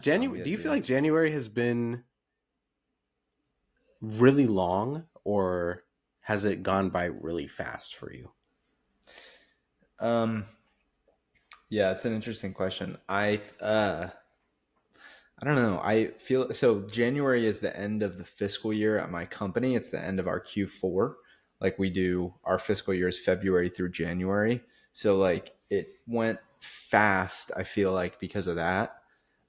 Do you feel like January has been really long, or has it gone by really fast for you? Yeah, it's an interesting question. I don't know. I feel so January is the end of the fiscal year at my company. It's the end of our Q4. Like we do our fiscal year is February through January. So like it went fast, I feel like because of that.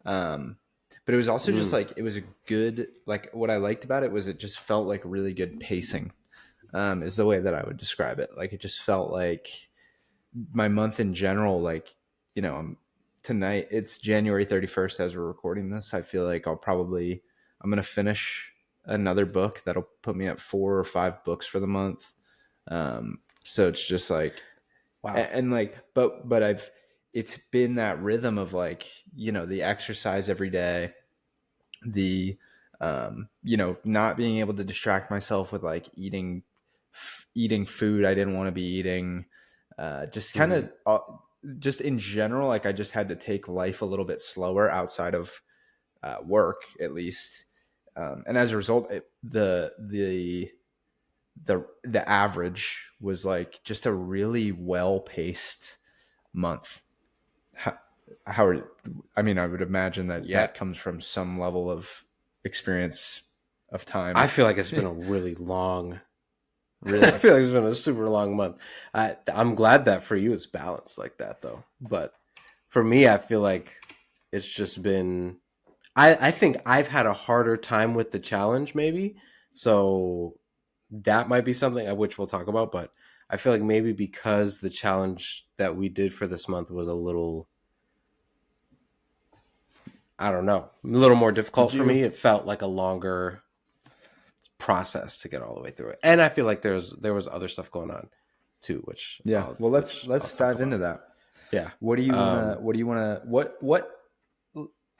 Um but it was also just Mm, like it was a good like what I liked about it was it just felt like really good pacing. Is the way that I would describe it. Like it just felt like my month in general, like, I'm tonight, it's January 31st as we're recording this. I feel like I'm going to finish another book that'll put me at 4 or 5 books for the month. So it's just like, wow. and like, but it's been that rhythm of like, the exercise every day, the, not being able to distract myself with like eating food I didn't want to be eating, just kind Hmm. of just in general, like I just had to take life a little bit slower outside of work, at least. And as a result, the average was like just a really well paced month. How, how are I mean, I would imagine that Yeah. that comes from some level of experience of I time. feel like it's been a really long, I Really? feel like it's been a super long month. I'm glad that for you it's balanced like that though. But for me, I feel like it's just been, I think I've had a harder time with the challenge maybe. So that might be something which we'll talk about. But I feel like maybe because the challenge that we did for this month was a little, I don't know, a little more Did difficult for me. you? It felt like a longer process to get all the way through it. And I feel like there was other stuff going on too, Yeah. Well, let's I'll let's talk dive into about. that. Yeah. What do you wanna? Um What do you wanna? What?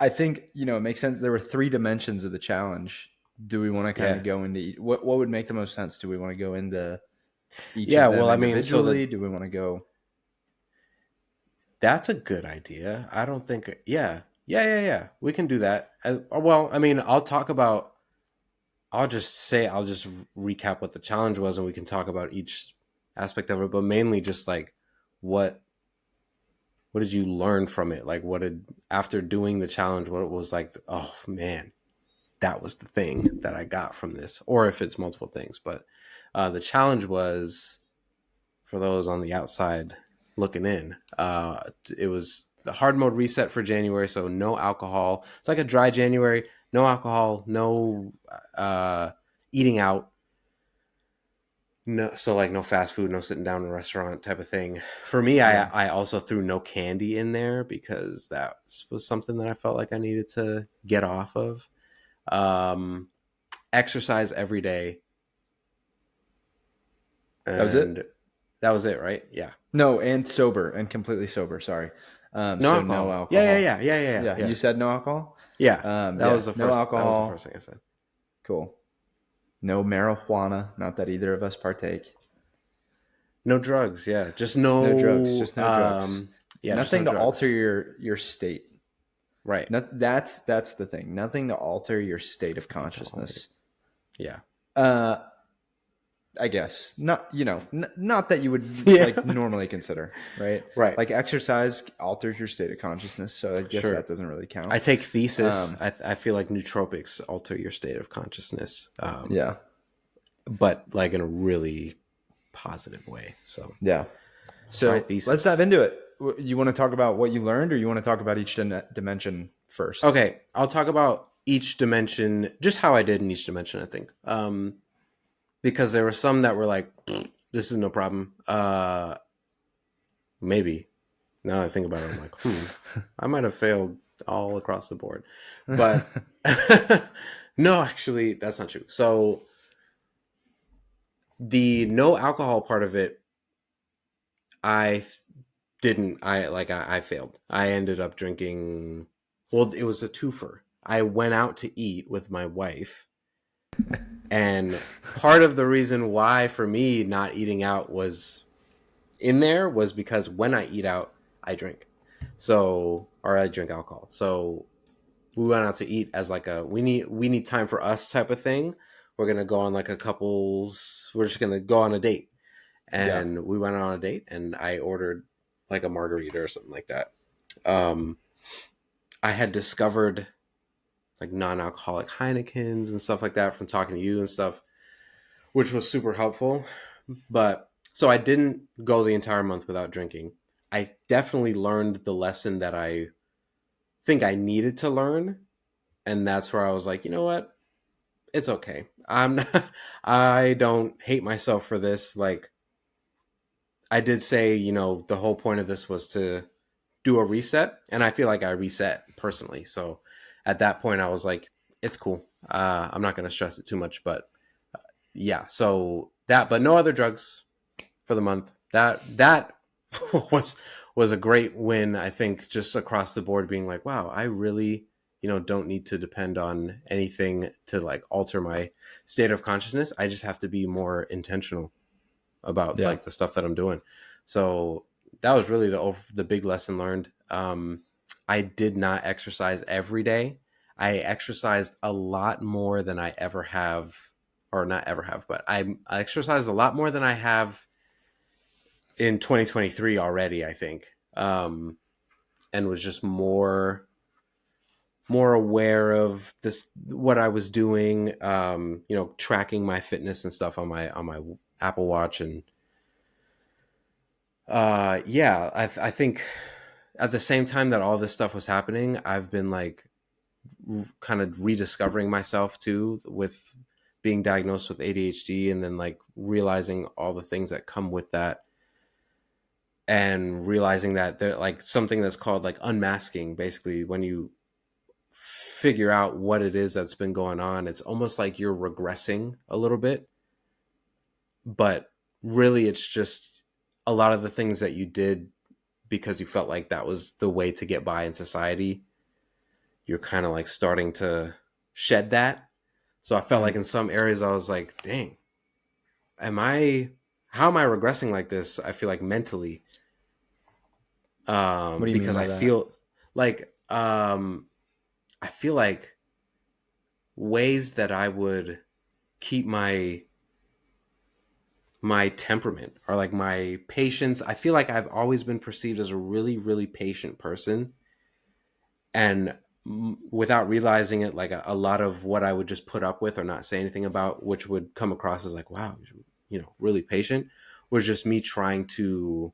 I think it makes sense. There were 3 dimensions of the challenge. Do we want to kind yeah. of go into what would make the most sense? Do we want to go into each Yeah, of well, them I mean, so individually? Do we want to go? that's a good idea. I don't think yeah. Yeah. We can do that. Well, I mean, I'll just recap what the challenge was and we can talk about each aspect of it, but mainly just like what what did you learn from it? Like what did after doing the challenge what it was like, oh man, that was the thing that I got from this, or if it's multiple things. But the challenge was for those on the outside looking in. It was the hard mode reset for January, so no alcohol. It's like a dry January, no alcohol, no eating out. No, so like no fast food, no sitting down in a restaurant type of thing. For me, Yeah. I also threw no candy in there because that was something that I felt like I needed to get off of. Um, Exercise every day, That was it. and that was it, right? Yeah. No, and sober and completely sober. Sorry. No So no alcohol. Yeah, alcohol. Yeah. yeah. You said no alcohol. Yeah. Yeah. No That was the first alcohol. thing I said. Cool. No marijuana. Not that either of us partake. No drugs, yeah. Just No drugs. no Just no drugs. yeah, just no Nothing to alter drugs. your state. Right. No, that's the thing. Nothing to alter your state of Nothing to alter. consciousness. Yeah. Uh, I guess not. Not that you would Yeah. like normally consider, right? Right. Like exercise alters your state of consciousness, so I guess Sure. that doesn't really I count. take thesis. Um, I feel like nootropics alter your state of consciousness. yeah, But like in a really positive way. So yeah. try So let's thesis. dive into it. You want to talk about what you learned, or you want to talk about each dimension first? Okay, I'll talk about each dimension, just how I did in each dimension, I think. Because there were some that were like, this is no problem. Maybe. Now that I think about it, I'm like, I might have failed all across the board. But no, actually, that's not true. So the no alcohol part of it, I didn't. I failed. I ended up drinking. Well, it was a twofer. I went out to eat with my wife, and part of the reason why for me not eating out was in there was because when I eat out, I drink. So, or I drink alcohol. So we went out to eat as like a we need time for us type of thing. We're gonna go on like a couples. We're just gonna go on a date, Yeah. and we went on a date, and I ordered like a margarita or something like that. Um, I had discovered like non-alcoholic Heinekens and stuff like that from talking to you and stuff, which was super helpful. But so I didn't go the entire month without drinking. I definitely learned the lesson that I think I needed to learn, and that's where I was like, you know what? It's okay. I'm not, I don't hate myself for this. Like I did say, the whole point of this was to do a reset, and I feel like I reset personally. So at that point I was like, it's cool. I'm not going to stress it too much, but yeah, so that, but no other drugs for the month. That was was a great win, I think, just across the board, being like, wow, I really, don't need to depend on anything to like alter my state of consciousness. I just have to be more intentional about Yeah. like the stuff that I'm doing. So that was really the big lesson learned. I did not exercise every day. I exercised a lot more than I ever have, or not ever have, but I exercised a lot more than I have in 2023 already, I think. And was just more aware of this, what I was doing, tracking my fitness and stuff on my Apple Watch. And yeah, I think at the same time that all this stuff was happening, I've been like kind of rediscovering myself too, with being diagnosed with ADHD, and then like realizing all the things that come with that, and realizing that they're like something that's called like unmasking. Basically, when you figure out what it is that's been going on, it's almost like you're regressing a little bit, but really it's just a lot of the things that you did because you felt like that was the way to get by in society. You're kind of like starting to shed that. So I felt like Mm. in some areas I was like, dang, am I how am I regressing like this? I feel like mentally, What do you mean because by that? like I feel like ways that I would keep my temperament, or like my patience. I feel like I've always been perceived as a really, really patient person, and without realizing it, like a lot of what I would just put up with or not say anything about, which would come across as like, wow, really patient, was just me trying to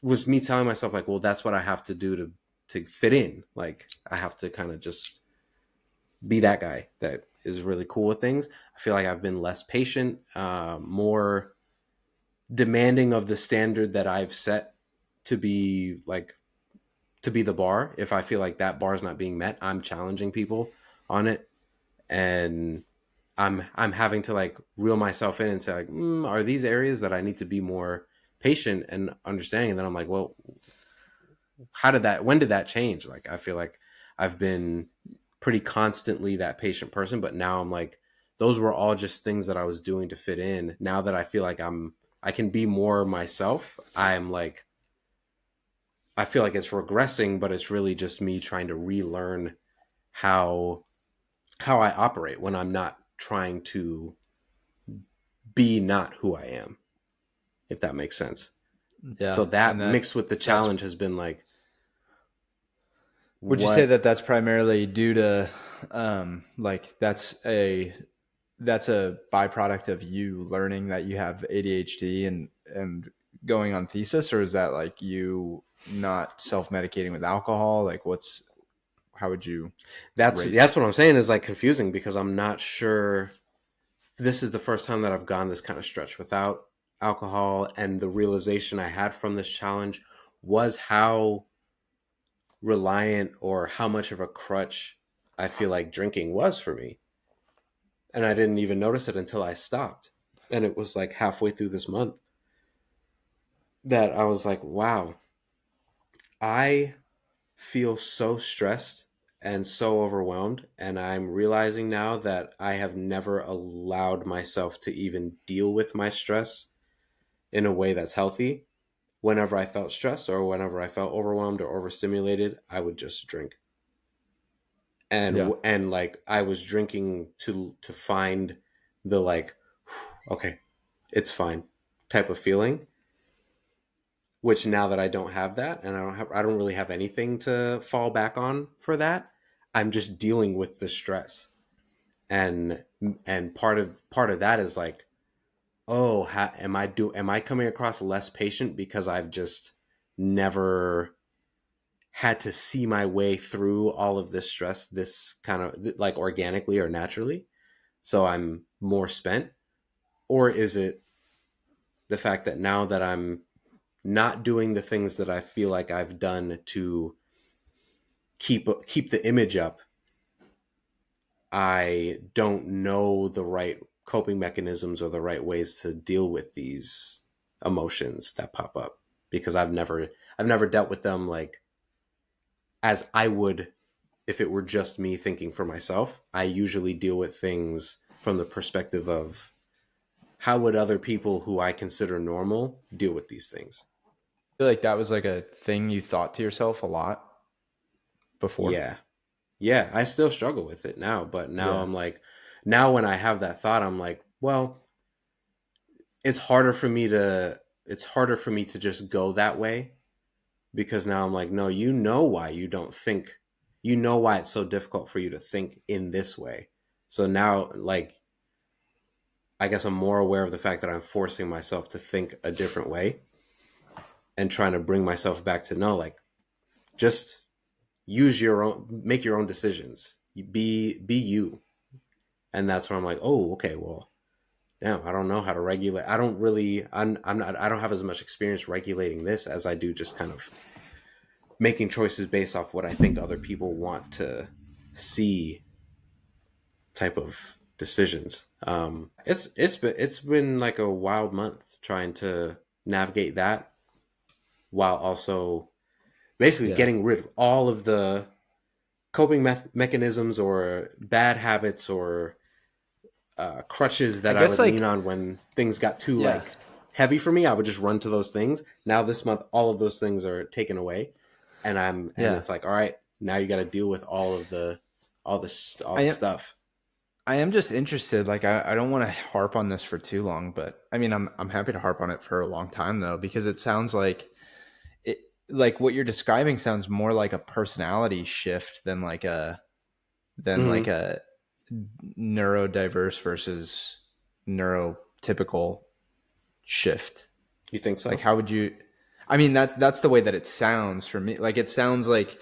was me telling myself like, well, that's what I have to do to fit in. Like I have to kind of just be that guy that is really cool with things. I feel like I've been less patient, more demanding of the standard that I've set to be like to be the bar. If I feel like that bar is not being met, I'm challenging people on it, and I'm having to like reel myself in and say like, are these areas that I need to be more patient and understanding? And then I'm like, well, when did that change? Like I feel like I've been pretty constantly that patient person, but now I'm like, those were all just things that I was doing to fit in. Now that I feel like I can be more myself, I'm like, I feel like it's regressing, but it's really just me trying to relearn how I operate when I'm not trying to be not who I am, if that makes sense. Yeah. So that And mixed with the that's challenge has been like, would you say what that that's primarily due to like that's a byproduct of you learning that you have ADHD and going on thesis, or is that like you not self-medicating with alcohol? Like what's how would you rate? that's what I'm saying is like confusing, because I'm not sure. This is the first time that I've gone this kind of stretch without alcohol, and the realization I had from this challenge was how reliant or how much of a crutch I feel like drinking was for me. And I didn't even notice it until I stopped. And it was like halfway through this month that I was like, wow, I feel so stressed and so overwhelmed. And I'm realizing now that I have never allowed myself to even deal with my stress in a way that's healthy. Whenever I felt stressed or whenever I felt overwhelmed or overstimulated, I would just drink. Yeah. and like I was drinking to find the like okay, it's fine type of feeling, which now that I don't have that and I don't really have anything to fall back on for that, I'm just dealing with the stress. And part of that is like, oh, am I coming across less patient because I've just never had to see my way through all of this stress this kind of like organically or naturally, so I'm more spent? Or is it the fact that now that I'm not doing the things that I feel like I've done to keep the image up, I don't know the right coping mechanisms or the right ways to deal with these emotions that pop up because I've never dealt with them like as I would if it were just me thinking for myself. I usually deal with things from the perspective of how would other people who I consider normal deal with these things. I feel like that was like a thing you thought to yourself a lot before. Yeah. Yeah, I still struggle with it now, but now Yeah. I'm like, now when I have that thought, I'm like, well, it's harder for me to it's harder for me to just go that way because now I'm like, no, you know why you don't think, you know why it's so difficult for you to think in this way. So now, like, I guess I'm more aware of the fact that I'm forcing myself to think a different way and trying to bring myself back to no, like, just use your own, make your own decisions, be you. And that's where I'm like, oh, okay, well, damn, I don't know how to regulate. I don't really, I'm not, I don't have as much experience regulating this as I do just kind of making choices based off what I think other people want to see type of decisions. It's been like a wild month trying to navigate that while also basically Yeah. getting rid of all of the coping mechanisms or bad habits or crutches I that I guess would lean like, on when things got too yeah. like heavy for me. I would just run to those things. Now this month, all of those things are taken away, and Yeah. it's like, all right, now you got to deal with all the I stuff. I am just interested. Like, I don't want to harp on this for too long, but I mean, I'm happy to harp on it for a long time though, because it sounds like it, like what you're describing sounds more like a personality shift than like Hmm. a neurodiverse versus neurotypical shift. You think Like, so? how would you? I mean, that's the way that it sounds for me. Like, it sounds like,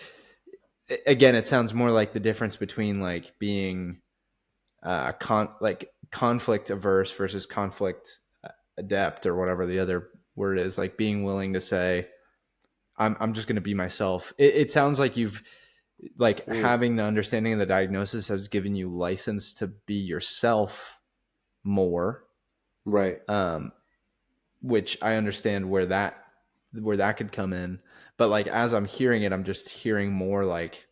again, it sounds more like the difference between like being like conflict averse versus conflict adept, or whatever the other word is, like being willing to say, I'm just going to be myself. It sounds like you've, like, Mm, having the understanding of the diagnosis has given you license to be yourself more, right. um, which I understand where that could come in. But like, as I'm hearing it, I'm just hearing more like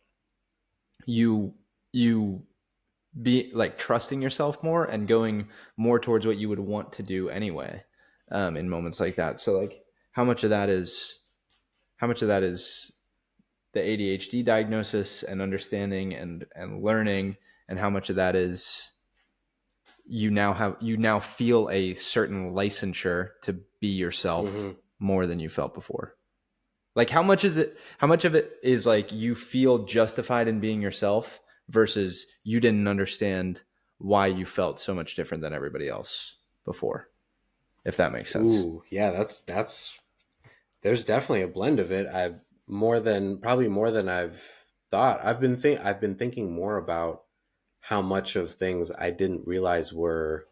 you you be like trusting yourself more and going more towards what you would want to do anyway, in moments like that. So like, how much of that is how much of that is the ADHD diagnosis and understanding and learning, and how much of that is you now feel a certain licensure to be yourself Hmm. more than you felt before. Like, how much of it is like you feel justified in being yourself versus you didn't understand why you felt so much different than everybody else before, if that makes sense. Ooh, yeah. That's there's definitely a blend of it. Probably more than I've thought. I've been thinking more about how much of things I didn't realize were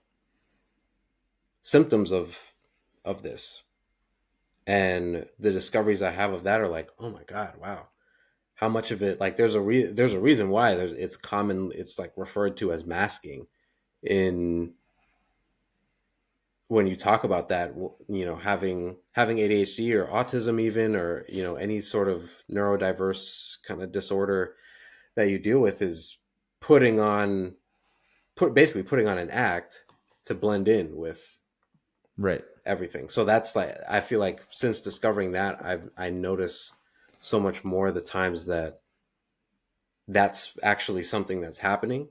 symptoms of this, and the discoveries I have of that are like, oh my god, wow, how much of it, like, there's a reason why it's common, it's like referred to as masking in when you talk about that, having ADHD or autism even, or any sort of neurodiverse kind of disorder that you deal with is putting on basically putting on an act to blend in with Right. everything. So that's like, I feel like since discovering that, I notice so much more the times that that's actually something that's happening.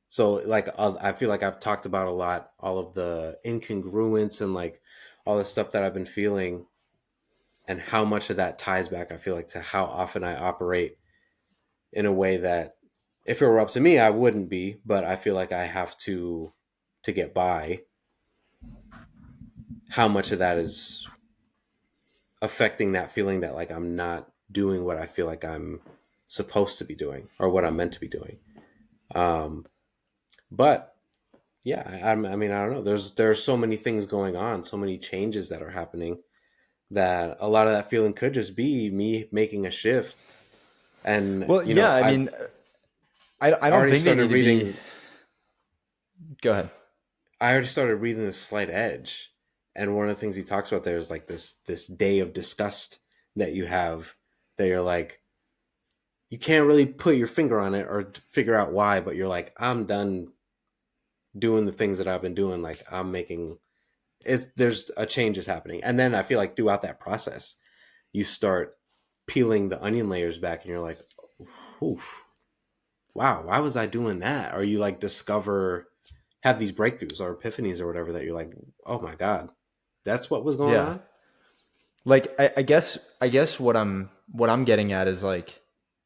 So like I feel like I've talked about a lot all of the incongruence and like all the stuff that I've been feeling, and how much of that ties back, I feel like, to how often I operate in a way that if it were up to me I wouldn't be, but I feel like I have to get by. How much of that is affecting that feeling that like I'm not doing what I feel like I'm supposed to be doing or what I'm meant to be doing. Um, but yeah, I mean, I don't know. There's so many things going on, so many changes that are happening, that a lot of that feeling could just be me making a shift. And Well, yeah, I mean, I don't already think they started need to be. reading. Go ahead. I already started reading The Slight Edge, and one of the things he talks about there is like this day of disgust that you have, that you're like, you can't really put your finger on it or figure out why, but you're like, I'm done doing the things that I've been doing. Like I'm making there's a change is happening. And then I feel like throughout that process, you start peeling the onion layers back and you're like, oof, wow, why was I doing that? Or you like have these breakthroughs or epiphanies or whatever, that you're like, oh my God, that's what was going Yeah, on. like I guess what I'm getting at is like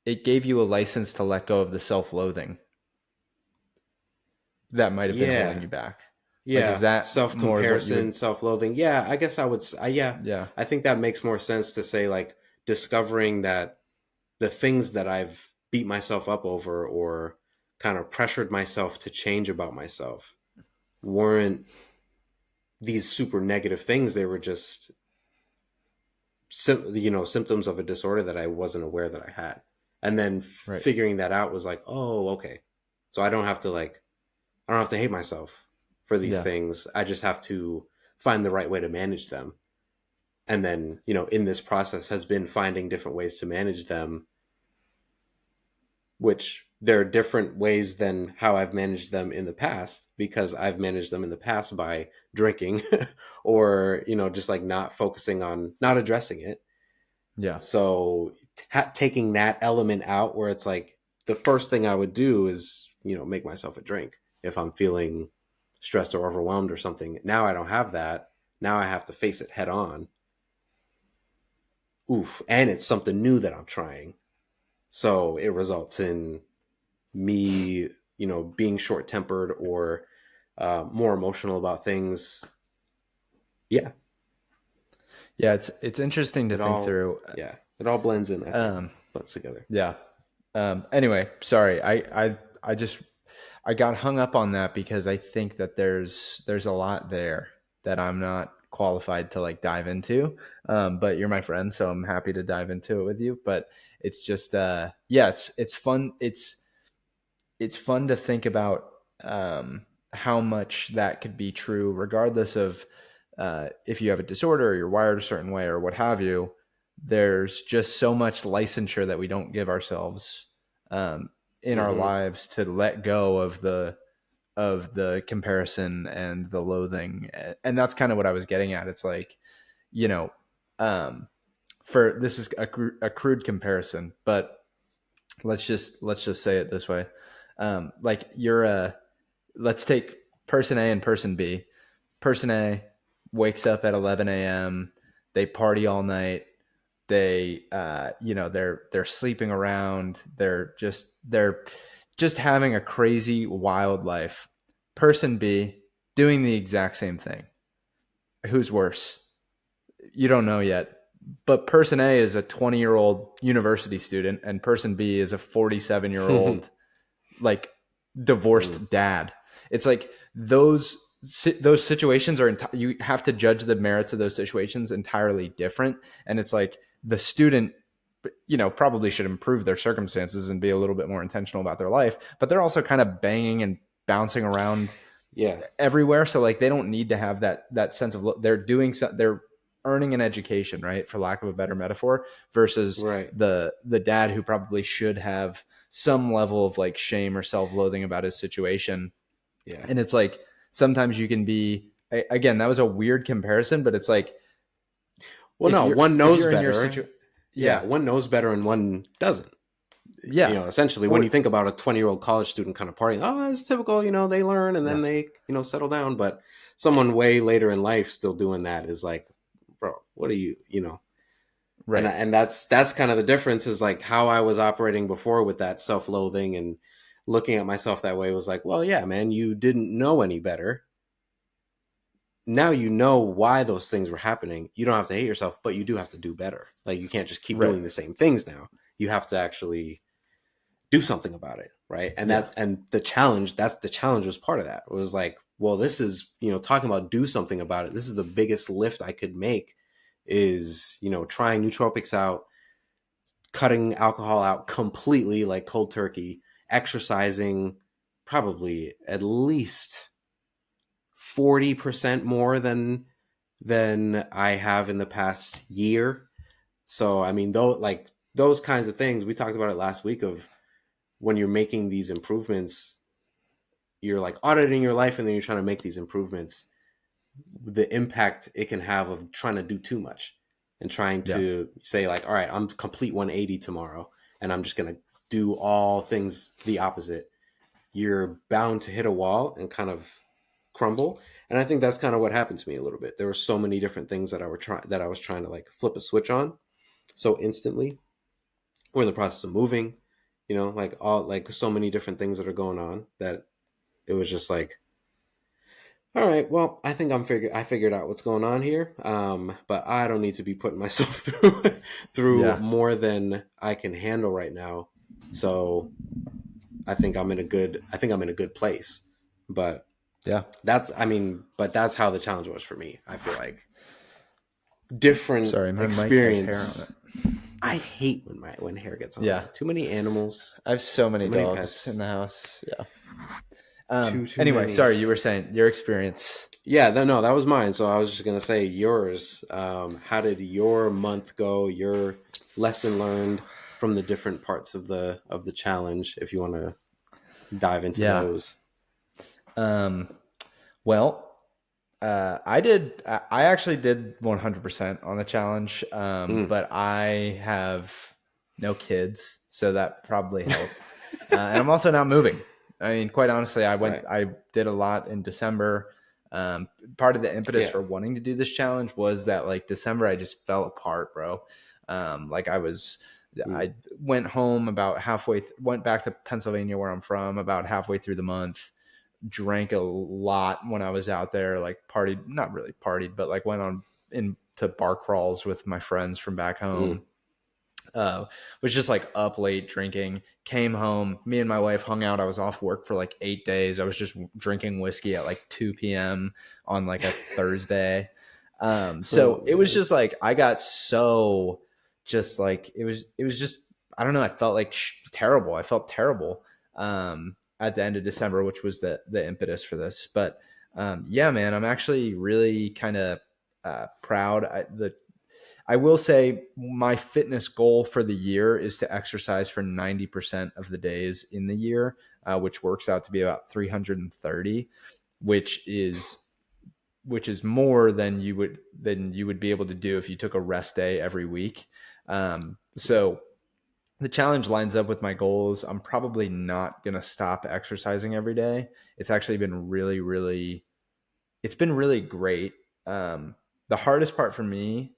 it gave you a license to let go of the self-loathing that might have been holding Yeah. you back. Like, is Yeah. that Self more what you comparison, would? self loathing. Yeah. I guess I would, yeah. Yeah, I think that makes more sense to say like discovering that the things that I've beat myself up over or kind of pressured myself to change about myself weren't these super negative things. They were just symptoms of a disorder that I wasn't aware that I had. And then right. figuring that out was like, oh, okay. So I don't have to hate myself for these Yeah, things. I just have to find the right way to manage them. And then, in this process has been finding different ways to manage them, which there are different ways than how I've managed them in the past, because I've managed them in the past by drinking or, just like not focusing on, not addressing it. yeah, So taking that element out, where it's like the first thing I would do is, make myself a drink if I'm feeling stressed or overwhelmed or something. Now I don't have that. Now I have to face it head on. Oof. And it's something new that I'm trying. So it results in me, being short tempered or more emotional about things. Yeah. yeah. It's interesting to It think all, through. yeah. It all blends in, I think. Um, Blends together. yeah. Anyway, sorry. I just I got hung up on that because I think that there's a lot there that I'm not qualified to like dive into. But you're my friend, so I'm happy to dive into it with you. But it's just yeah, it's fun. It's fun to think about how much that could be true, regardless of if you have a disorder or you're wired a certain way or what have you. There's just so much licensure that we don't give ourselves um, in our Mm-hmm. lives to let go of the comparison and the loathing, and that's kind of what I was getting at. It's like, you know, um, for this is a crude comparison, but let's just say it this way. Like you're a let's take person A and person B. Person A wakes up at 11 a.m. They party all night. They they're sleeping around. They're just having a crazy wild life. Person B doing the exact same thing. Who's worse? You don't know yet. But person A is a 20-year-old university student and person B is a 47-year-old like Mm. divorced dad. It's like those situations are you have to judge the merits of those situations entirely different, and it's like the student probably should improve their circumstances and be a little bit more intentional about their life, but they're also kind of banging and bouncing around Yeah. everywhere, so like they don't need to have that sense of they're earning an education, right, for lack of a better metaphor, versus Right. the dad who probably should have some level of like shame or self-loathing about his situation. Yeah. And it's like sometimes you can be, again, that was a weird comparison, but it's like Well, no, one if knows you're in your better. situation. Yeah, Yeah, one knows better and one doesn't. Yeah. Essentially, when Or you think about a 20-year-old college student kind of partying, oh, it's typical, they learn and yeah. then they, settle down. But someone way later in life still doing that is like, bro, what are you? And Right. that's kind of the difference, is like how I was operating before with that self-loathing and looking at myself that way was like, well, yeah, man, you didn't know any better. Now you know why those things were happening. You don't have to hate yourself, but you do have to do better. Like, you can't just keep Right. doing the same things now. You have to actually do something about it, right? And Yeah. the challenge was part of that. It was like, well, this is, talking about do something about it. This is the biggest lift I could make, is, trying nootropics out, cutting alcohol out completely, like cold turkey, exercising probably at least 40% more than I have in the past year. So I mean, though, like those kinds of things, we talked about it last week, of when you're making these improvements, you're like auditing your life and then you're trying to make these improvements, the impact it can have of trying to do too much and trying Yeah. to say like, all right, I'm complete 180 tomorrow and I'm just going to do all things the opposite. You're bound to hit a wall and kind of crumble. And I think that's kind of what happened to me a little bit. There were so many different things that I was trying to like flip a switch on so instantly. We're in the process of moving, like all, like so many different things that are going on, that it was just like, all right, well, I think I figured out what's going on here. But I don't need to be putting myself through Yeah. more than I can handle right now. So I think I'm in a good place. But Yeah. that's how the challenge was for me. I feel like different Sorry, my mic has hair on experience. it. I hate when hair gets on Yeah. there. Too many animals, I have so too many many dogs in pets, the house. Yeah. too Anyway, many. sorry, you were saying your experience. Yeah, no, that was mine. So I was just gonna say yours. How did your month go? Your lesson learned from the different parts of the challenge, if you want to dive into Yeah. those. Um, well, I actually did 100% on the challenge. Mm. But I have no kids, so that probably helped. And I'm also not moving. I mean, quite honestly, Right. I did a lot in December. Part of the impetus Yeah. for wanting to do this challenge was that like December, I just fell apart, bro. Like Mm. I went home about halfway, went back to Pennsylvania where I'm from about halfway through the month, drank a lot when I was out there, like partied, not really partied, but like went on into bar crawls with my friends from back Mm. home. Was just like up late drinking, came home, me and my wife hung out. I was off work for like 8 days. I was just drinking whiskey at like 2 p.m. on like a Thursday. So Oh it was man. just like, I got so just like, it was just, I don't know. I felt like terrible. I felt terrible. At the end of December, which was the impetus for this. But yeah, man, I'm actually really kind of proud. I will say my fitness goal for the year is to exercise for 90% of the days in the year, which works out to be about 330, which is more than you would be able to do if you took a rest day every week. So the challenge lines up with my goals. I'm probably not going to stop exercising every day. It's actually been really, really, it's been really great. The hardest part for me,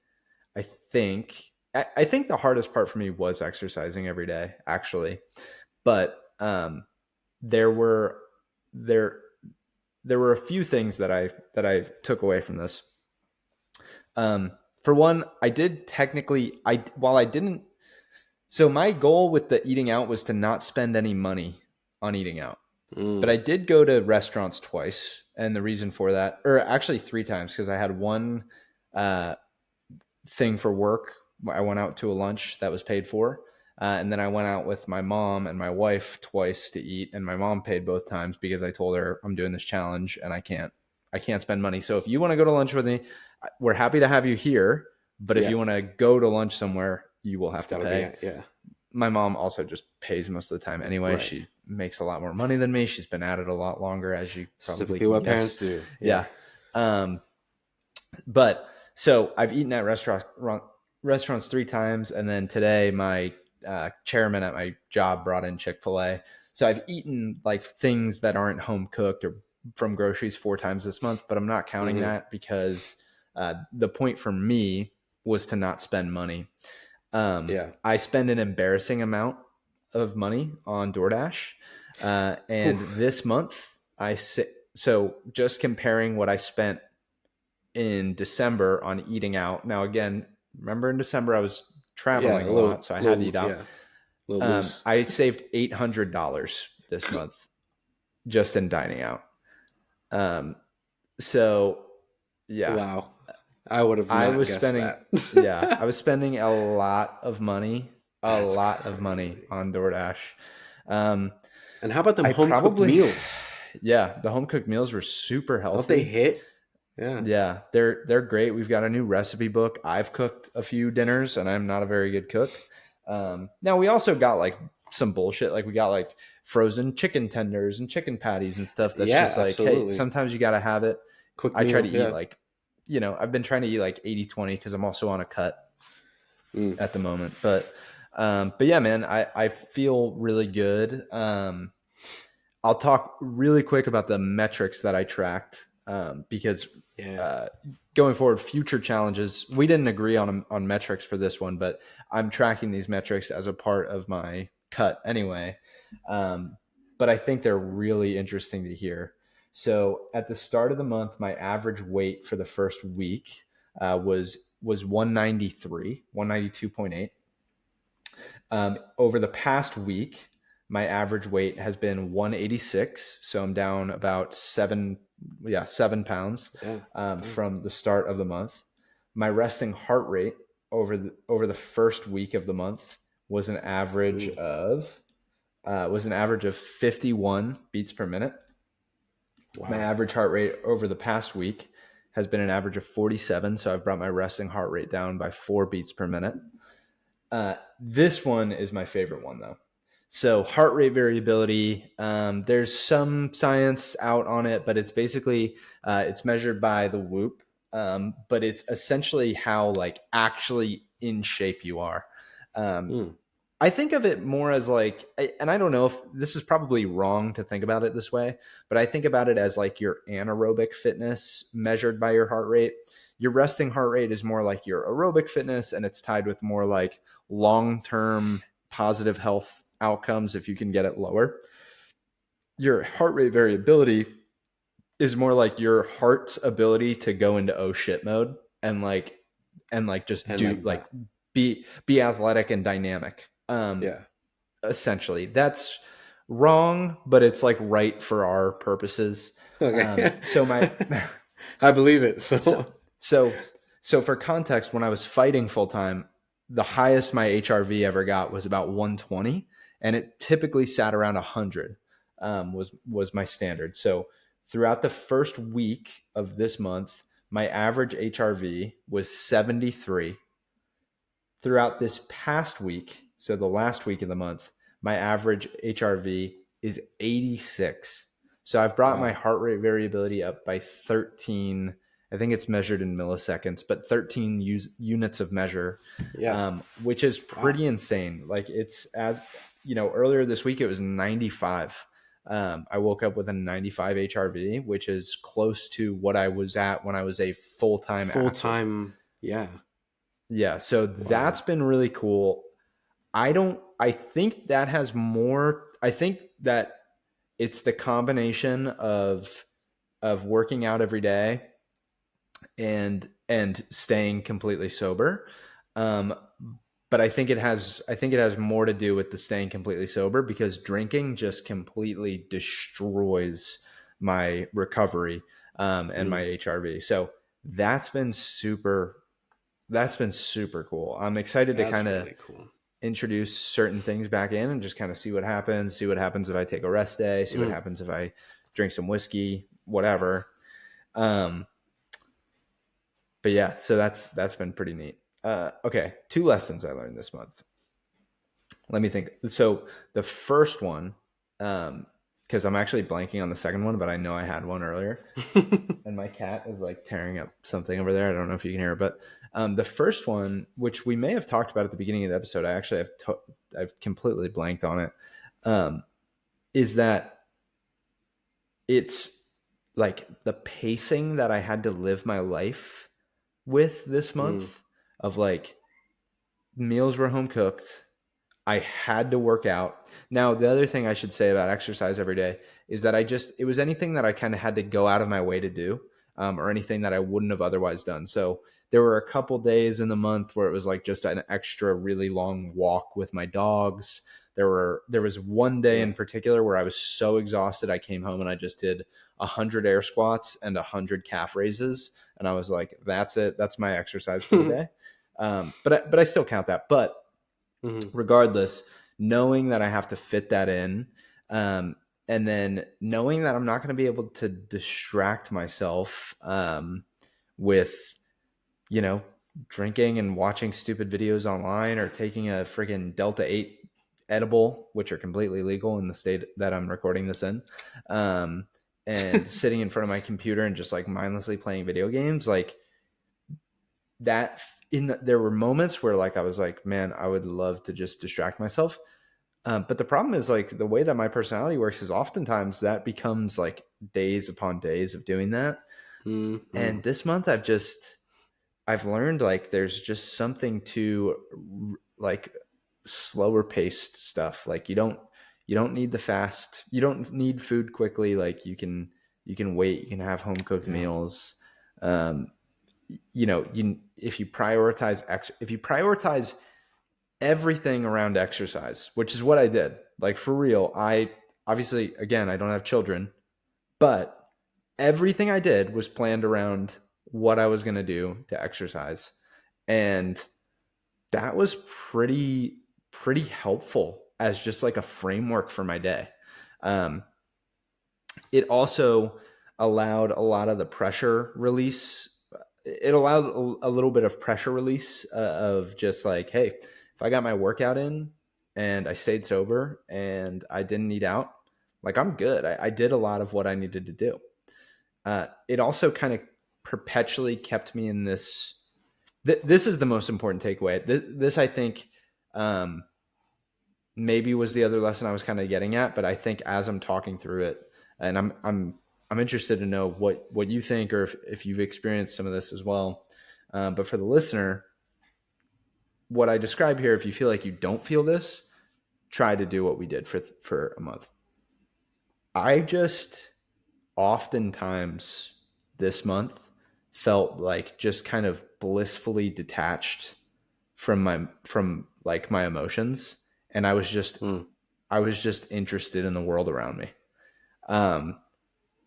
I think, I think the hardest part for me was exercising every day, actually. But there were there there were a few things that I took away from this. Um, for one, I did technically, I while I didn't. So my goal with the eating out was to not spend any money on eating out. But Mm. I did go to restaurants twice, and the reason for that, or actually three times, because I had one uh, thing for work. I went out to a lunch that was paid for. And then I went out with my mom and my wife twice to eat, and my mom paid both times because I told her I'm doing this challenge and I can't spend money. So if you want to go to lunch with me, we're happy to have you here. But if Yeah. you want to go to lunch somewhere, you will It's have to got to be. pay. Yeah. My mom also just pays most of the time anyway. Right. She makes a lot more money than me. She's been at it a lot longer, as you It's probably typically can what guess. parents do. Yeah. Yeah. Um, but so I've eaten at restaurants three times, and then today my chairman at my job brought in Chick-fil-A. So I've eaten like things that aren't home cooked or from groceries 4 times this month, but I'm not counting Mm-hmm. that because the point for me was to not spend money. Yeah. I spend an embarrassing amount of money on DoorDash. Whew. And this month, so just comparing what I spent in December on eating out. Now, again, remember in December, I was Yeah. traveling A a lot, little, so I had to little, eat out. yeah. A little loose. I saved $800 this month just in dining out. Um, so, yeah, Wow. I would have I not was guessed spending, that. yeah, I was spending a That's lot of money crazy. on DoorDash. Um, And how about them I home cooked probably, meals? yeah, the home cooked meals were super Don't they healthy. hit? Yeah. Yeah, they're great. We've got a new recipe book. I've cooked a few dinners, and I'm not a very good cook. Now we also got like some bullshit. Like we got like frozen chicken tenders and chicken patties and stuff. That's Yeah, just like, hey, absolutely. sometimes you got to have it. Cooked I try meal. to eat Yeah. like, I've been trying to eat like 80/20 because I'm also on a cut Mm. at the moment. But yeah, man, I feel really good. I'll talk really quick about the metrics that I tracked because Yeah. uh, going forward, future challenges, we didn't agree on metrics for this one, but I'm tracking these metrics as a part of my cut anyway. Um, but I think they're really interesting to hear. So at the start of the month, my average weight for the first week was 193, 192.8. Over the past week, my average weight has been 186. So I'm down about 7 pounds Yeah. Dang. from the start of the month. My resting heart rate over the first week of the month was an average Ooh. of 51 beats per minute. My Wow. average heart rate over the past week has been an average of 47. So I've brought my resting heart rate down by 4 beats per minute. This one is my favorite one though. So heart rate variability. There's some science out on it, but it's basically it's measured by the Whoop. But it's essentially how like actually in shape you are. Um, Mm. I think of it more as like, and I don't know if this is probably wrong to think about it this way, but I think about it as like your anaerobic fitness measured by your heart rate. Your resting heart rate is more like your aerobic fitness, and it's tied with more like long term positive health outcomes if you can get it lower. Your heart rate variability is more like your heart's ability to go into oh shit mode and just And do like like that. be athletic and dynamic. Yeah. Essentially. That's wrong, but it's like right for our purposes. Okay. So my I believe it. so So so so for context, when I was fighting full time, the highest my HRV ever got was about 120, and it typically sat around 100. Was my standard. So throughout the first week of this month, my average HRV was 73. Throughout this past week, so the last week of the month, my average HRV is 86. So I've brought my wow. heart rate variability up by 13. I think it's measured in milliseconds, but 13 units of measure, Yeah. which is Wow. pretty insane. Like it's earlier this week, it was 95. I woke up with a 95 HRV, which is close to what I was at when I was a full time Full athlete. time. Yeah. Yeah, so Wow. that's been really cool. I think that has more, I think that it's the combination of working out every day and staying completely sober. Um, but I think it has more to do with the staying completely sober because drinking just completely destroys my recovery and my Mm. HRV. So that's been super that's been super cool. I'm excited to kind That's of really cool. introduce certain things back in and just kind of see what happens. See what happens if I take a rest day. See what Mm. happens if I drink some whiskey, whatever. Um, but yeah, so that's been pretty neat. Okay, 2 lessons I learned this month. Let me think. So the first one, um, because I'm actually blanking on the second one, but I know I had one earlier. And my cat is like tearing up something over there. I don't know if you can hear it, but the first one, which we may have talked about at the beginning of the episode, I actually I've completely blanked on it. Um, is that it's like the pacing that I had to live my life with this Mm, month of like meals were home cooked. I had to work out. Now, the other thing I should say about exercise every day is that it was anything that I kind of had to go out of my way to do, or anything that I wouldn't have otherwise done. So there were a couple days in the month where it was like just an extra really long walk with my dogs. There was one day yeah. in particular where I was so exhausted. I came home and I just did 100 air squats and 100 calf raises. And I was like, that's it. That's my exercise for the day. But I still count that. But Hmm. regardless, knowing that I have to fit that in, and then knowing that I'm not going to be able to distract myself with, you know, drinking and watching stupid videos online or taking a friggin' Delta 8 edible, which are completely legal in the state that I'm recording this in, um, and sitting in front of my computer and just like mindlessly playing video games, like that. There were moments where like I was like, man, I would love to just distract myself. But the problem is like the way that my personality works is oftentimes that becomes like days upon days of doing that. Hmm. And this month I've learned like there's just something to like slower paced stuff. Like you don't need the fast, you don't need food quickly. Like you can wait, you can have home cooked Yeah. meals. Um, if you prioritize everything around exercise, which is what I did. Like for real, I obviously, again, I don't have children, but everything I did was planned around what I was going to do to exercise. And that was pretty helpful as just like a framework for my day. Um, it also allowed a lot of the pressure release. It allowed a little bit of pressure release of just like, hey, if I got my workout in and I stayed sober and I didn't eat out, like I'm good. I did a lot of what I needed to do. It also kind of perpetually kept me in this. This is the most important takeaway. This I think um, maybe was the other lesson I was kind of getting at, but I think as I'm talking through it, and I'm interested to know what you think or if you've experienced some of this as well. But for the listener, what I describe here, if you feel like you don't feel this, try to do what we did for a month. I just oftentimes this month felt like just kind of blissfully detached from like my emotions, and Mm. I was just interested in the world around me. Um,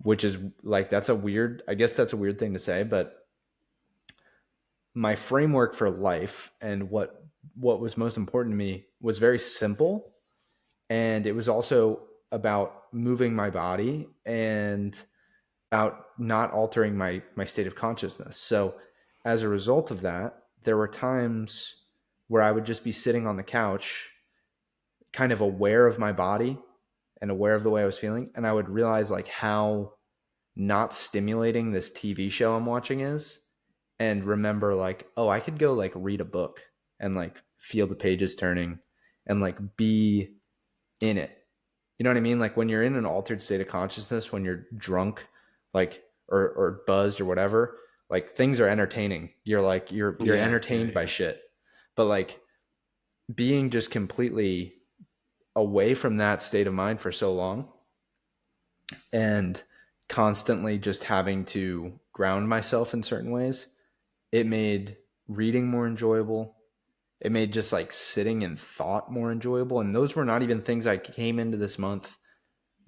which is like I guess that's a weird thing to say, but my framework for life and what was most important to me was very simple, and it was also about moving my body and about not altering my state of consciousness. So as a result of that, there were times where I would just be sitting on the couch kind of aware of my body and aware of the way I was feeling, and I would realize like how not stimulating this TV show I'm watching is, and remember like, oh, I could go like read a book and like feel the pages turning and like be in it. You know what I mean? Like when you're in an altered state of consciousness, when you're drunk, like or buzzed or whatever, like things are entertaining. You're like you're Yeah. Yeah. entertained by Yeah. shit. But like being just completely away from that state of mind for so long and constantly just having to ground myself in certain ways, it made reading more enjoyable. It made just like sitting in thought more enjoyable. And those were not even things I came into this month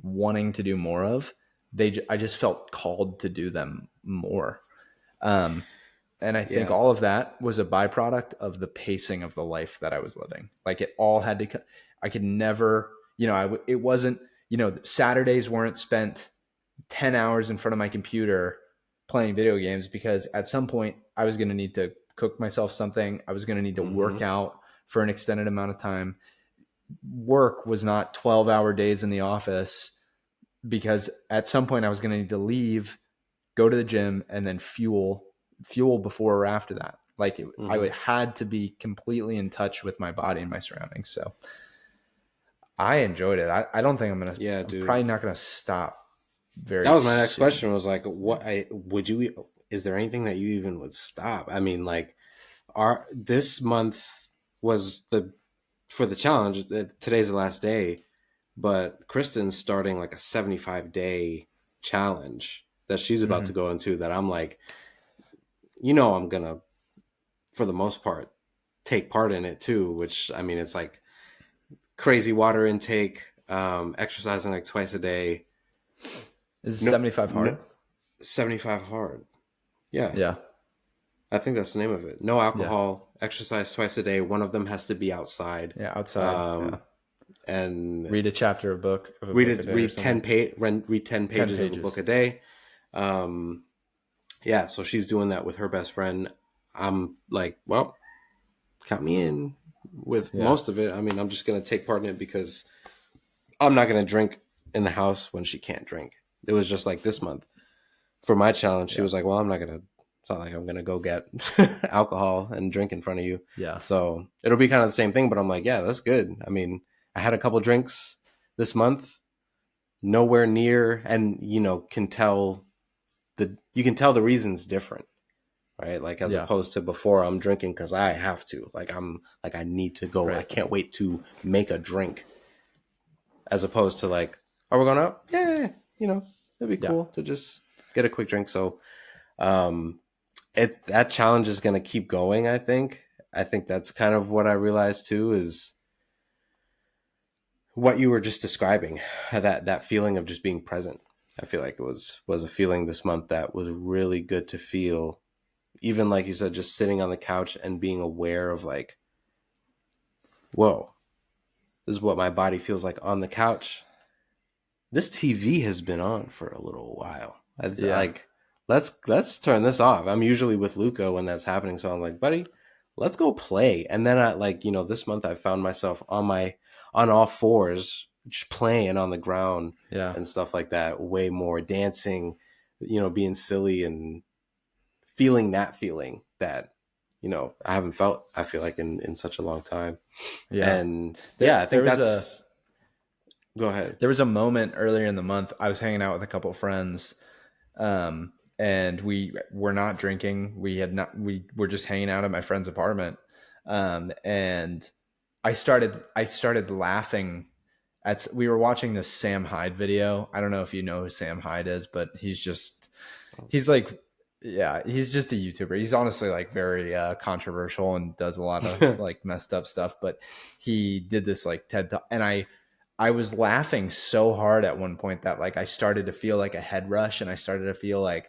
wanting to do more of. I just felt called to do them more. Um, and I think Yeah. all of that was a byproduct of the pacing of the life that I was living. Like it all had to, I could never, it wasn't, Saturdays weren't spent 10 hours in front of my computer playing video games, because at some point I was going to need to cook myself something. I was going to need to Hmm. work out for an extended amount of time. Work was not 12-hour days in the office because at some point I was going to need to leave, go to the gym, and then fuel before or after that. Like Mm-hmm. had to be completely in touch with my body and my surroundings. So I enjoyed it. I don't think Yeah, I'm dude. probably not going to stop That very was my next soon. question. Was like, what would you? Is there anything that you even would stop? I mean, like, our this month was the for the challenge. Today's the last day, but Kristen's starting like a 75-day challenge that she's about to Mm-hmm. go into. That I'm like, I'm gonna, for the most part, take part in it too. Which, I mean, it's like crazy water intake, exercising like twice a day. Is No, 75 no, hard? 75 hard. Yeah, Yeah. I think that's the name of it. No Yeah. alcohol, exercise twice a day. One of them has to be outside. Yeah. Outside. Yeah. Um, and Read a chapter of a read book a it, day or read something. 10 10 pages of a book pages. a day. Um, yeah, so she's doing that with her best friend. I'm like, well, count me in with Yeah. most of it. I mean, I'm just gonna take part in it because I'm not gonna drink in the house when she can't drink. It was just like this month for my challenge. She Yeah. was like, well, I'm not gonna. It's not like I'm gonna go get alcohol and drink in front of you. Yeah. So it'll be kind of the same thing. But I'm like, yeah, that's good. I mean, I had a couple drinks this month, nowhere near, and you can tell the reasons different, right? Like as Yeah. opposed to before, I'm drinking because I have to. Like I'm like I need to go. I Right. can't wait to make a drink. As opposed to like, are we going out? Yeah, it'd be Yeah. cool to just get a quick drink. So um, that challenge is going to keep going. I think that's kind of what I realized too is what you were just describing, that feeling of just being present. I feel like it was a feeling this month that was really good to feel. Even like you said, just sitting on the couch and being aware of like, whoa, this is what my body feels like on the couch. This TV has been on for a little while. Yeah. Like, let's turn this off. I'm usually with Luca when that's happening, so I'm like, buddy, let's go play. And then I like, this month I found myself on all fours, just playing on the ground Yeah. and stuff like that. Way more dancing, being silly and feeling that feeling that I haven't felt. I feel like in such a long time. Yeah. And There yeah, I there think was a that's. Go ahead. there was a moment earlier in the month I was hanging out with a couple of friends, and we were not drinking. We were just hanging out at my friend's apartment. And I started laughing we were watching this Sam Hyde video. I don't know if you know who Sam Hyde is, but he's like, yeah, he's just a YouTuber. He's honestly like very controversial and does a lot of like messed up stuff. But he did this like TED Talk, and I was laughing so hard at one point that like I started to feel like a head rush, and I started to feel like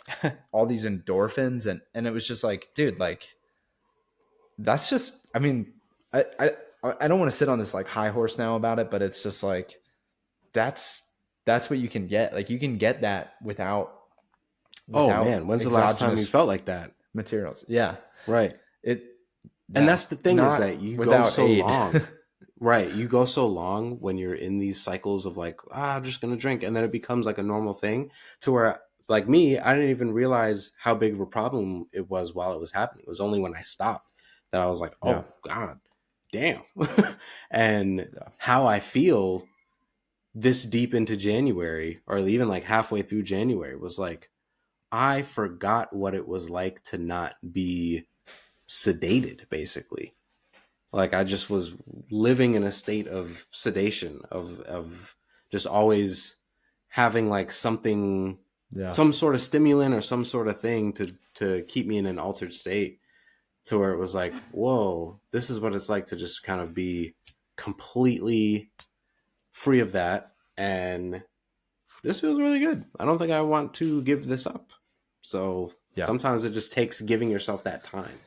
all these endorphins, and it was just like, dude, like that's just. I mean, I I don't want to sit on this like high horse now about it, but it's just like that's that's what you can get. Like you can get that Oh without man, when's the last time you exogenous felt like that? materials. Yeah. Right. It And yeah. that's the thing is Not that you go without so aid. long. Right. You go so long when you're in these cycles of like, I'm just going to drink. And then it becomes like a normal thing to where, like me, I didn't even realize how big of a problem it was while it was happening. It was only when I stopped that I was like, Yeah. oh, God, damn. And Yeah. how I feel this deep into January or even like halfway through January was like, I forgot what it was like to not be sedated, basically. Like I just was living in a state of sedation, of just always having like Yeah. some sort of stimulant or some sort of thing to keep me in an altered state, to where it was like, whoa, this is what it's like to just kind of be completely free of that. And this feels really good. I don't think I want to give this up. So Yeah. sometimes it just takes giving yourself that time.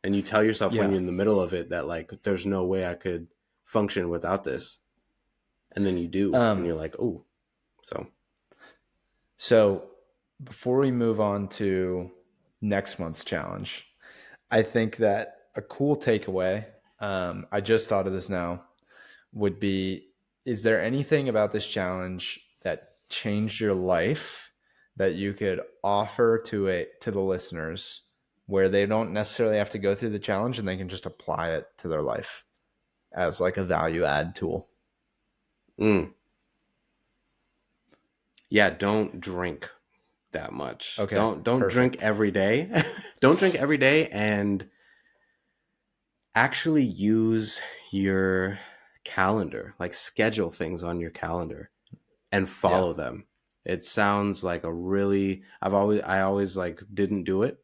And you tell yourself when Yeah. you're in the middle of it that like there's no way I could function without this. And then you do. And Um you're like, oh. So so before we move on to next month's challenge, I think that a cool takeaway, I just thought of this now, would be, is there anything about this challenge that changed your life that you could offer to the listeners, where they don't necessarily have to go through the challenge and they can just apply it to their life as like a value add tool? Mm. Yeah, don't drink that much. Okay, Don't drink perfect. every day. Don't drink every day, and actually use your calendar. Like schedule things on your calendar and Yeah. follow them. It sounds like a really I always like didn't do it.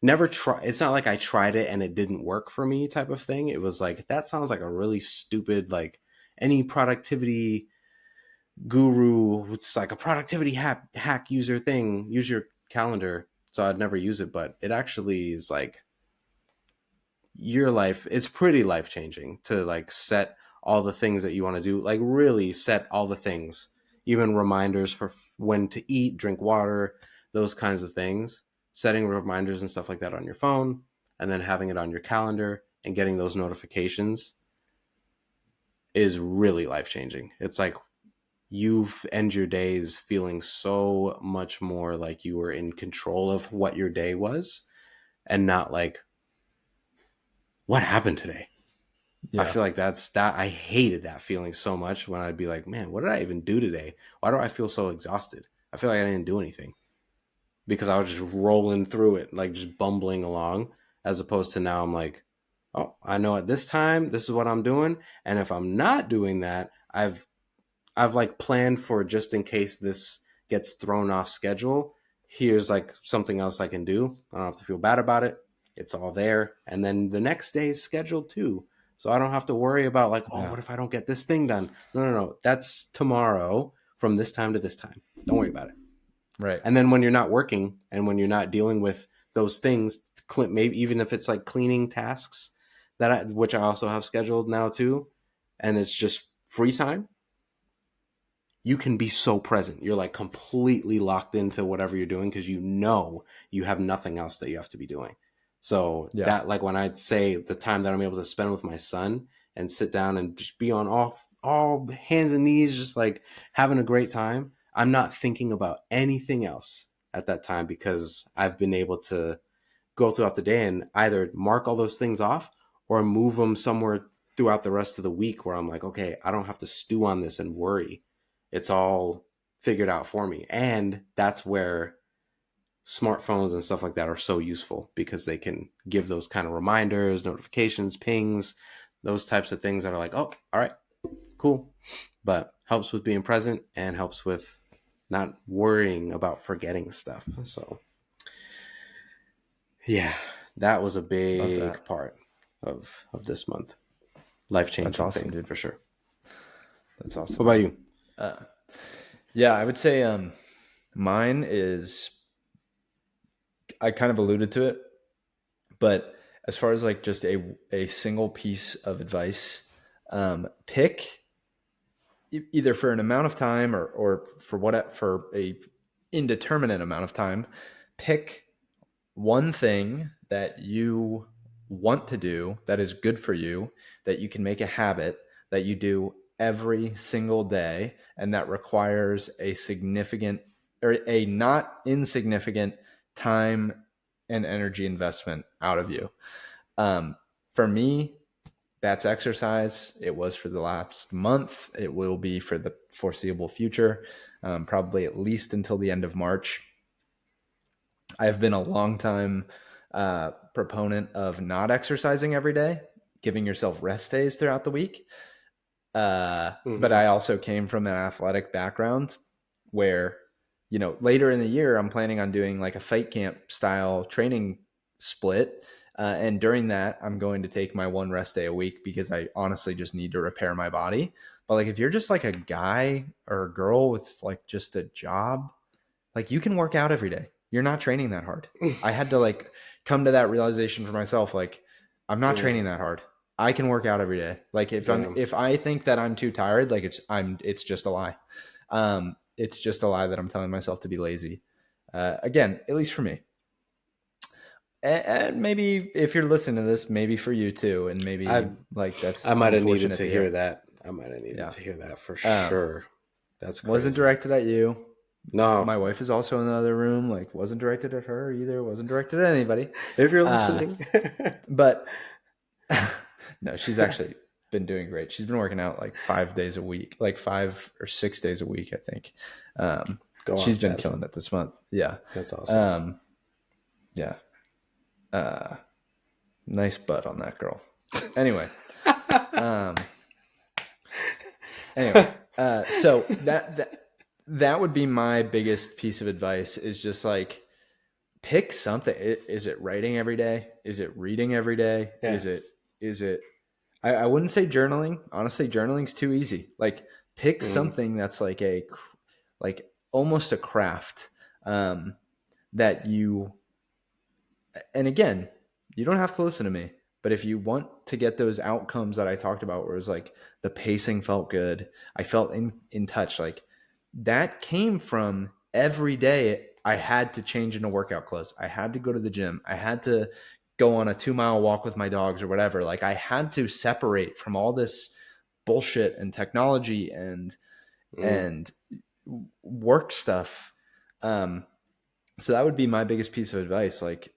Never try. It's not like I tried it and it didn't work for me type of thing. It was like that sounds like a really stupid, like any productivity guru. It's like a productivity hack user thing. Use your calendar. So I'd never use it, but it actually is like your life. It's pretty life changing to like set all the things that you want to do. Like really set all the things, even reminders for when to eat, drink water, those kinds of things. Setting reminders and stuff like that on your phone, and then having it on your calendar and getting those notifications is really life changing. It's like you end your days feeling so much more like you were in control of what your day was, and not like what happened today. I Yeah. feel like I hated that feeling so much when I'd be like, man, what did I even do today? Why do I feel so exhausted? I feel like I didn't do anything because I was just rolling through it, like just bumbling along, as opposed to now I'm like, oh, I know at this time, this is what I'm doing. And if I'm not doing that, I've like planned for just in case this gets thrown off schedule. Here's like something else I can do. I don't have to feel bad about it. It's all there. And then the next day is scheduled too. So I don't have to worry about like, oh, Yeah. what if I don't get this thing done? No, no, no. That's tomorrow from this time to this time. Don't worry about it. Right. And then when you're not working and when you're not dealing with those things, maybe even if it's like cleaning tasks which I also have scheduled now too, and it's just free time, you can be so present. You're like completely locked into whatever you're doing because you know you have nothing else that you have to be doing. So Yeah. that like when I'd say the time that I'm able to spend with my son and sit down and just be on all hands and knees, just like having a great time, I'm not thinking about anything else at that time because I've been able to go throughout the day and either mark all those things off or move them somewhere throughout the rest of the week where I'm like, okay, I don't have to stew on this and worry. It's all figured out for me. And that's where smartphones and stuff like that are so useful because they can give those kind of reminders, notifications, pings, those types of things that are like, oh, all right, cool. But helps with being present and helps with not worrying about forgetting stuff. So yeah, that was a Love that. big part of this month. Life That's changing awesome, thing dude. for sure. That's What awesome, about man. you? Uh, yeah, I would say mine is, I kind of alluded to it, but as far as like just a single piece of advice, pick either for an amount of time or for a indeterminate amount of time, pick one thing that you want to do that is good for you, that you can make a habit that you do every single day, and that requires a significant or a not insignificant time and energy investment out of you. Um, for me, that's exercise. It was for the last month. It will be for the foreseeable future, probably at least until the end of March. I've been a long time proponent of not exercising every day, giving yourself rest days throughout the week. But Mm-hmm. I also came from an athletic background where, later in the year, I'm planning on doing like a fight camp style training split. And during that, I'm going to take my one rest day a week because I honestly just need to repair my body. But like, if you're just like a guy or a girl with like just a job, like you can work out every day. You're not training that hard. I had to like come to that realization for myself. Like, I'm not Yeah. training that hard. I can work out every day. Like Yeah. if I think that I'm too tired, like it's just a lie. It's just a lie that I'm telling myself to be lazy. Again, at least for me. And maybe if you're listening to this, maybe for you too, and maybe I like that's I might have needed unfortunate to to hear hear. that. I might have needed Yeah. to hear that for Um, sure. That's Wasn't crazy. directed at you. No, My wife is also in the other room. Like, wasn't directed at her either. Wasn't directed at anybody. if you're Uh, listening. but no, she's actually been doing great. She's been working out like 5 days a week, like 5 or 6 days a week, I think. Go She's off, been Bev. killing it this month. Yeah. That's awesome. Um, yeah. Uh, nice butt on that girl. Anyway. Um, anyway. So that would be my biggest piece of advice is just like pick something. Is it writing every day? Is it reading every day? Yeah. Is it I wouldn't say journaling. Honestly, journaling's too easy. Like pick Mm, something that's like almost a craft that you. And again, you don't have to listen to me, but if you want to get those outcomes that I talked about, where it was like the pacing felt good, I felt in touch. Like that came from every day. I had to change into workout clothes. I had to go to the gym. I had to go on a 2 mile walk with my dogs or whatever. Like I had to separate from all this bullshit and technology mm, and work stuff. Um, so that would be my biggest piece of advice. Like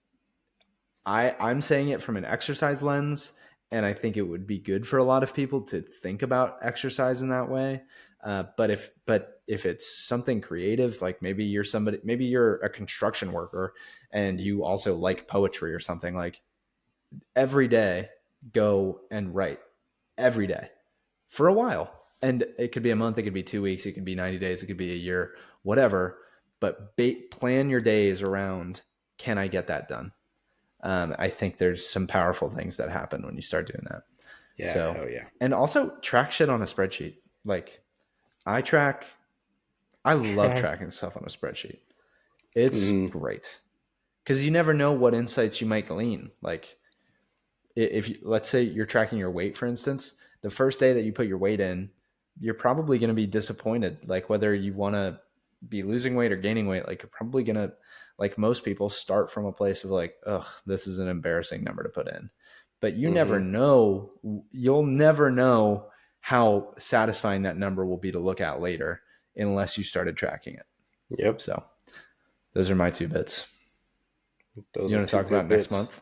I'm saying it from an exercise lens, and I think it would be good for a lot of people to think about exercise in that way. But if it's something creative, like maybe you're a construction worker and you also like poetry or something, like every day go and write every day for a while. And it could be a month, it could be 2 weeks, it could be 90 days, it could be a year, whatever. But plan your days around, can I get that done? I think there's some powerful things that happen when you start doing that. yeah, So, hell yeah. and also track shit on a spreadsheet. Like I track, I love tracking stuff on a spreadsheet. It's Mm, great because you never know what insights you might glean. Like if you, let's say you're tracking your weight, for instance, the first day that you put your weight in, you're probably going to be disappointed. Like whether you want to be losing weight or gaining weight, like you're probably going to, like most people, start from a place of like, ugh, this is an embarrassing number to put in. But you never mm-hmm. know. You'll never know how satisfying that number will be to look at later unless you started tracking it. Yep. So those are my 2 bits. Those You are want to two talk about good next bits. month?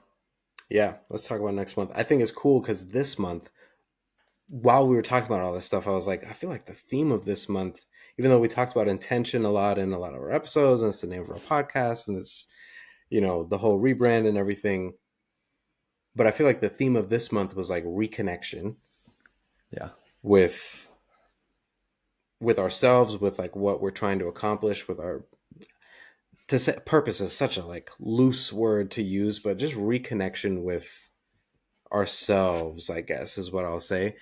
Yeah, let's talk about next month. I think it's cool because this month, while we were talking about all this stuff, I was like, I feel like the theme of this month, even though we talked about intention a lot in a lot of our episodes, and it's the name of our podcast, and it's, the whole rebrand and everything. But I feel like the theme of this month was like reconnection Yeah. with ourselves, with like what we're trying to accomplish with our to say purpose is such a like loose word to use, but just reconnection with ourselves, I guess, is what I'll say.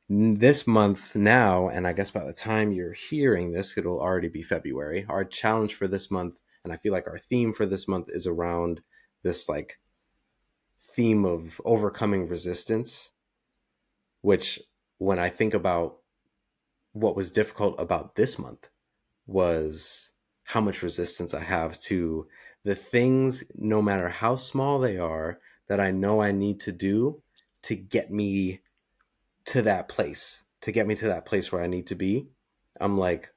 This month now, and I guess by the time you're hearing this, it'll already be February. Our challenge for this month, and I feel like our theme for this month is around this like theme of overcoming resistance, which when I think about what was difficult about this month was how much resistance I have to the things, no matter how small they are, that I know I need to do to get me to get me to that place where I need to be. I'm like,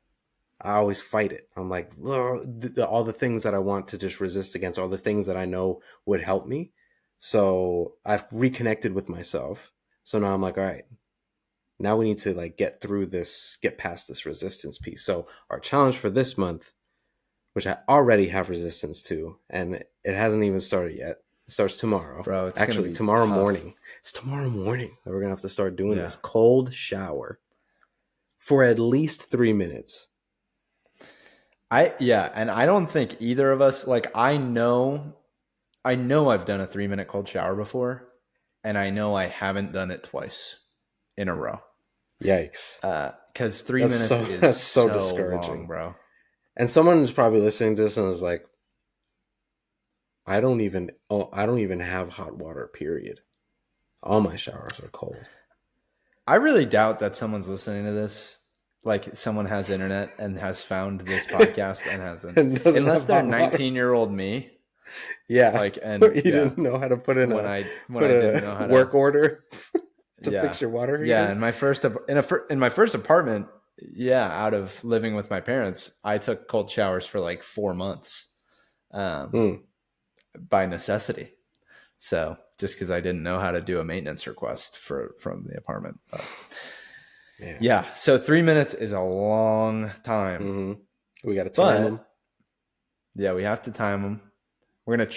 I always fight it. I'm like, all the things that I want to just resist against, all the things that I know would help me. So I've reconnected with myself. So now I'm like, all right, now we need to like get past this resistance piece. So our challenge for this month, which I already have resistance to, and it hasn't even started yet. It starts tomorrow. Bro, it's going to Actually, be tomorrow tough. morning. It's tomorrow morning that we're gonna have to start doing Yeah. this cold shower for at least 3 minutes. Yeah, and I don't think either of us, like I know I've done a 3 minute cold shower before, and I know I haven't done it twice in a row. Yikes! Because 3 minutes is That's so so long, discouraging. bro. And someone is probably listening to this and is like, I don't even have hot water. Period. All my showers are cold. I really doubt that someone's listening to this. Like someone has internet and has found this podcast and hasn't, And doesn't unless have they're hot water. 19-year-old me. Yeah, Like, you and yeah, didn't know how to put in when a I put didn't a know how to, work order to yeah, fix your water yeah. heater. In my first apartment, yeah, out of living with my parents, I took cold showers for like 4 months, um, Mm, by necessity. So just because I didn't know how to do a maintenance request from the apartment, but man. yeah. So 3 minutes is a long time, Hmm. We got to time them. but yeah, we have to time them. We're gonna.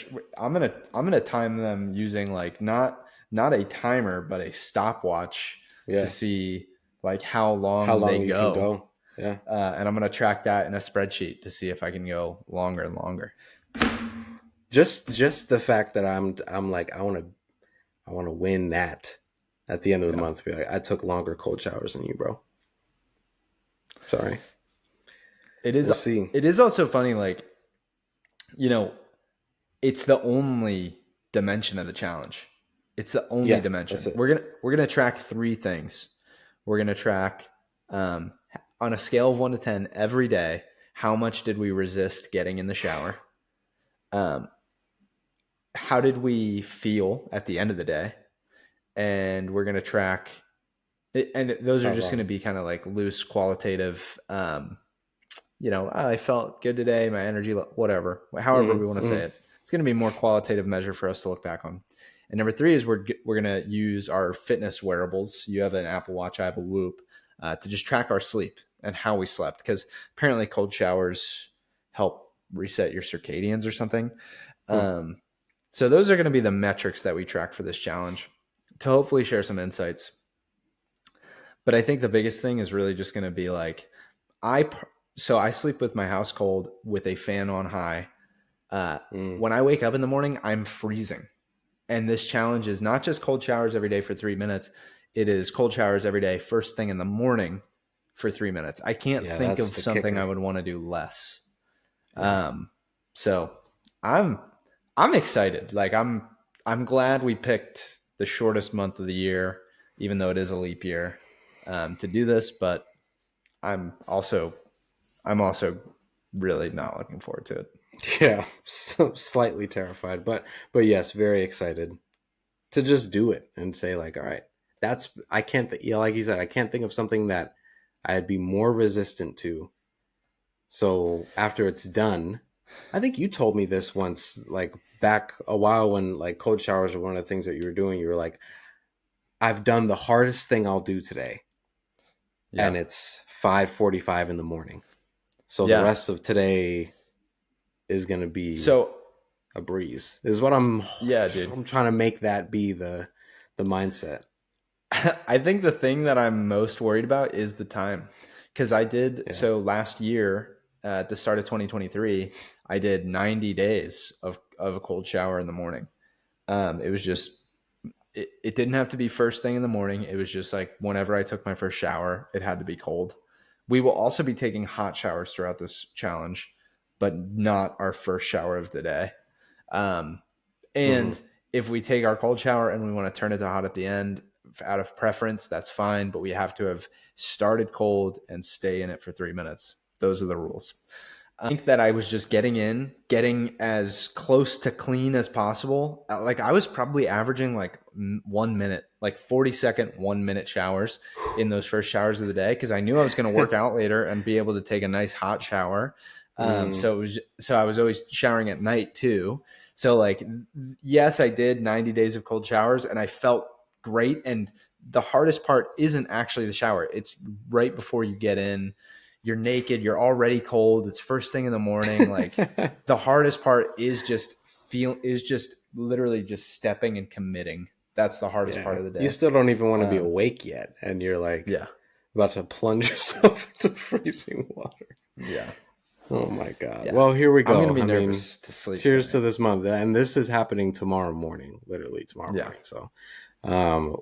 I'm gonna time them using like not a timer, but a stopwatch to Yeah. see like how How long they long you can go. go. Yeah. And I'm going to track that in a spreadsheet to see if I can go longer and longer. Just the fact that I'm like I want to win that at the end of the Yeah. month. Be like, I took longer cold showers than you, bro. Sorry. It is We'll see. it is also funny like, you know, it's the only dimension of the challenge. It's the only Yeah, that's dimension. it. We're going to track three things. We're going to track um on a scale of 1 to 10 every day, how much did we resist getting in the shower? Um how did we feel at the end of the day? And we're going to track and those are How just going to long? be kind of like loose qualitative, I felt good today, my energy, whatever, however we want to say Mm-hmm. it. It's going to be a more qualitative measure for us to look back on. And number three is we're going to use our fitness wearables. You have an Apple Watch, I have a Whoop, to just track our sleep and how we slept, because apparently cold showers help reset your circadians or something. Mm. um, so those are going to be the metrics that we track for this challenge to hopefully share some insights. But I think the biggest thing is really just going to be like, I so I sleep with my house cold with a fan on high. Uh, Mm. when I wake up in the morning, I'm freezing. And this challenge is not just cold showers every day for 3 minutes. It is cold showers every day, first thing in the morning for 3 minutes. I can't Yeah, think that's of the something I kicker. would want to do less. Yeah. Um, so I'm I'm excited. Like I'm glad we picked the shortest month of the year, even though it is a leap year, to do this. But I'm also I'm also really not looking forward to it. Yeah, so slightly terrified, but yes, very excited to just do it and say like, all right, that's I can't like you said, I can't think of something that I'd be more resistant to. So after it's done, I think you told me this once, like back a while when like cold showers were one of the things that you were doing. You were like, I've done the hardest thing I'll do today, Yeah. and it's 5:45 in the morning. So the Yeah. rest of today is gonna be So a breeze. Is what I'm yeah, dude. I'm trying to make that be the mindset. I think the thing that I'm most worried about is the time. Because I did Yeah. so last year, at the start of 2023, I did 90 days of a cold shower in the morning. It was just it didn't have to be first thing in the morning. It was just like whenever I took my first shower, it had to be cold. We will also be taking hot showers throughout this challenge, but not our first shower of the day. Um, Hmm. and if we take our cold shower and we want to turn it to hot at the end, out of preference, that's fine. But we have to have started cold and stay in it for 3 minutes. Those are the rules. I think that I was just getting as close to clean as possible. Like I was probably averaging like 1 minute, like 40-second 1 minute showers in those first showers of the day, because I knew I was going to work out later and be able to take a nice hot shower. Mm. So I was always showering at night too. So like, yes, I did 90 days of cold showers and I felt great. And the hardest part isn't actually the shower. It's right before you get in. You're naked, you're already cold. It's first thing in the morning. Like the hardest part is just literally just stepping and committing. That's the hardest part Yeah. of the You day. still don't even want to be Um, awake yet, and you're like yeah, about to plunge yourself into freezing water. yeah, Oh my god. yeah. Well, here we I'm gonna go. be I mean, nervous to sleep cheers tonight. to this month, and this is happening tomorrow morning, literally tomorrow Yeah, morning. So, um,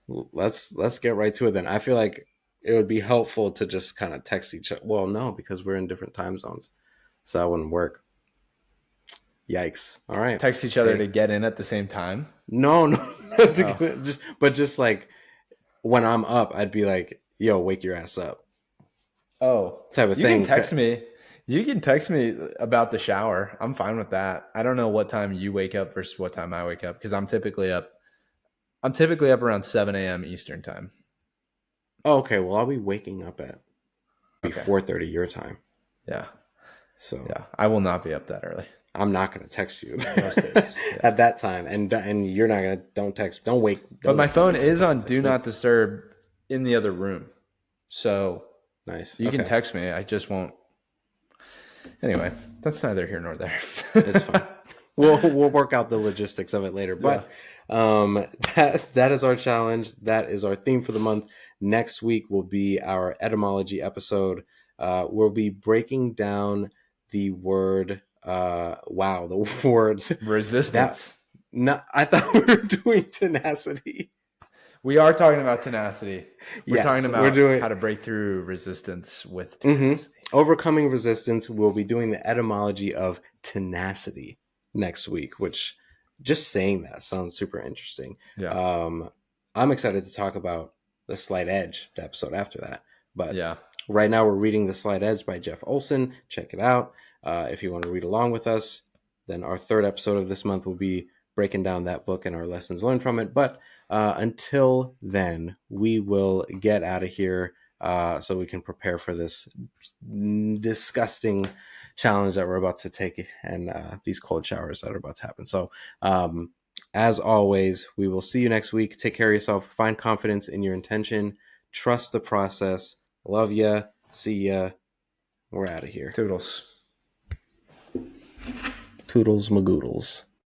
let's get right to it then. I feel like it would be helpful to just kind of text each other. Well, no, because we're in different time zones, so that wouldn't work. Yikes! All right. text each other to Hey, get in at the same time. no, no, Oh, just like when I'm up, I'd be like, "Yo, wake your ass up," oh, type of you can thing. text me. You can text me about the shower. I'm fine with that. I don't know what time you wake up versus what time I wake up, because I'm typically up. I'm typically up around 7 a.m. Eastern time. Oh, okay, well, I'll be waking up at Okay. 4:30 your time. Yeah. So Yeah. I will not be up that early. I'm not going to text you Most days. Yeah. at that time, and you're not going to. Don't text. But Don't my wake me phone when you're in is bed to on do text me. not disturb in the other room. So Nice. you can Okay, text me. I just won't. Anyway, that's neither here nor there. it's fine. We'll work out the logistics of it later. Yeah. But that is our challenge. That is our theme for the month. Next week will be our etymology episode. We'll be breaking down the word. Wow, the words that. Resistance. No, I thought we were doing tenacity. We are talking about tenacity. We're talking Yes, we're about doing. how to break through resistance with Mm-hmm. tenacity. Overcoming resistance. We'll be doing the etymology of tenacity next week, which just saying that sounds super interesting. Yeah. Um, I'm excited to talk about the Slight Edge, the episode after that. But Yeah. right now, we're reading The Slight Edge by Jeff Olson. Check it out. If you want to read along with us, then our third episode of this month will be breaking down that book and our lessons learned from it. But until then, we will get out of here so we can prepare for this disgusting challenge that we're about to take and these cold showers that are about to happen. So, as always, we will see you next week. Take care of yourself. Find confidence in your intention. Trust the process. Love ya. See ya. We're out of here. Toodles. Toodles magoodles.